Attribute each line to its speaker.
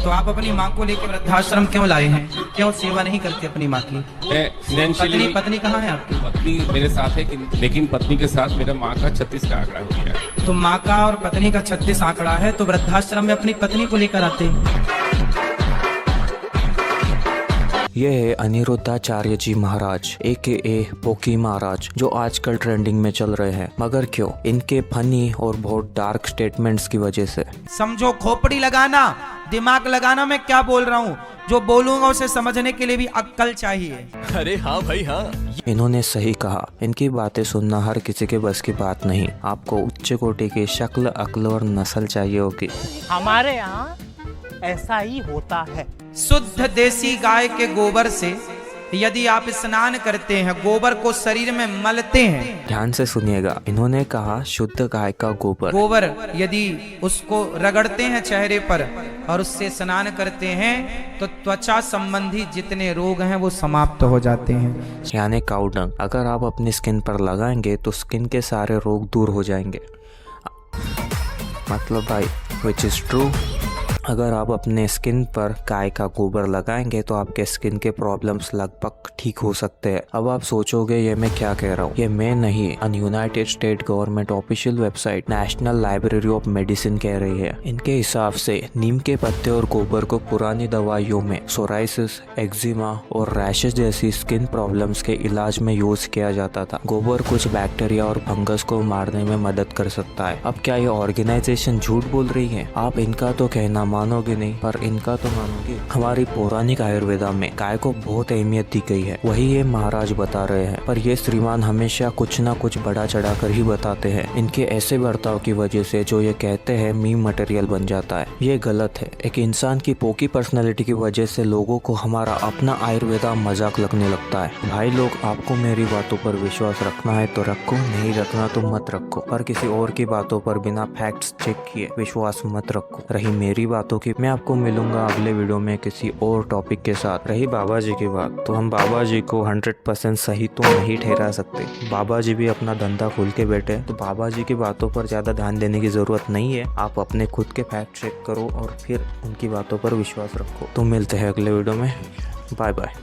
Speaker 1: तो आप अपनी माँ को लेकर वृद्धाश्रम क्यों लाए हैं? क्यों सेवा नहीं करते अपनी माँ की? पत्नी कहाँ है आपकी?
Speaker 2: पत्नी मेरे साथ है लेकिन पत्नी के साथ मेरा माँ का 36 का आंकड़ा हो गया है।
Speaker 1: तो माँ का और पत्नी का 36 आंकड़ा है, तो वृद्धाश्रम में अपनी पत्नी को लेकर आते हैं।
Speaker 3: ये है अनिरुद्धाचार्य जी महाराज AKA पोकी महाराज, जो आजकल ट्रेंडिंग में चल रहे हैं। मगर क्यों? इनके फनी और बहुत डार्क स्टेटमेंट्स की वजह से।
Speaker 1: समझो, खोपड़ी लगाना, दिमाग लगाना, मैं क्या बोल रहा हूँ। जो बोलूंगा उसे समझने के लिए भी अक्ल चाहिए।
Speaker 4: अरे हाँ भाई हाँ।
Speaker 3: इन्होंने सही कहा, इनकी बातें सुनना हर किसी के बस की बात नहीं। आपको उच्च कोटि की शक्ल, अक्ल और नस्ल चाहिए होगी।
Speaker 5: हमारे यहाँ ऐसा ही होता है।
Speaker 1: शुद्ध देसी गाय के गोबर से यदि आप स्नान करते हैं, गोबर को शरीर में मलते हैं,
Speaker 3: ध्यान से सुनिएगा, इन्होंने कहा शुद्ध गाय का गोबर
Speaker 1: यदि उसको रगड़ते हैं चेहरे पर और उससे स्नान करते हैं तो त्वचा संबंधी जितने रोग हैं वो समाप्त हो जाते हैं।
Speaker 3: यानी काऊ डंग अगर आप अपनी स्किन पर लगाएंगे तो स्किन के सारे रोग दूर हो जाएंगे। मतलब भाई, विच इज ट्रू। अगर आप अपने स्किन पर गाय का गोबर लगाएंगे तो आपके स्किन के प्रॉब्लम्स लगभग ठीक हो सकते हैं। अब आप सोचोगे ये मैं क्या कह रहा हूँ? ये मैं नहीं, United state government official website national library of medicine कह रही है। इनके हिसाब से नीम के पत्ते और गोबर को पुरानी दवाइयों में सोराइसिस, एक्जिमा और रैशेस जैसी स्किन प्रॉब्लम्स के इलाज में यूज किया जाता था। गोबर कुछ बैक्टीरिया और फंगस को मारने में मदद कर सकता है। अब क्या ये ऑर्गेनाइजेशन झूठ बोल रही है? आप इनका तो कहना मानोगे नहीं, पर इनका तो मानोगे। हमारी पौराणिक आयुर्वेदा में गाय को बहुत अहमियत दी गई है, वही ये महाराज बता रहे हैं। पर ये श्रीमान हमेशा कुछ ना कुछ बड़ा चढ़ा कर ही बताते हैं। इनके ऐसे बर्ताव की वजह से जो ये कहते हैं मीम मटेरियल बन जाता है। ये गलत है। एक इंसान की पोकी पर्सनैलिटी की वजह से लोगों को हमारा अपना आयुर्वेदा मजाक लगने लगता है। भाई लोग, आपको मेरी बातों पर विश्वास रखना है तो रखो, नहीं रखना तो मत रखो। पर किसी और की बातों पर बिना फैक्ट्स चेक किए विश्वास मत रखो। रही मेरी बातों की, मैं आपको मिलूंगा अगले वीडियो में किसी और टॉपिक के साथ। रही बाबा जी की बात, तो हम बाबा जी को 100% सही तो नहीं ठहरा सकते। बाबा जी भी अपना धंधा खोल के बैठे, तो बाबा जी की बातों पर ज्यादा ध्यान देने की जरूरत नहीं है। आप अपने खुद के फैक्ट चेक करो और फिर उनकी बातों पर विश्वास रखो। तो मिलते हैं अगले वीडियो में। Bye bye.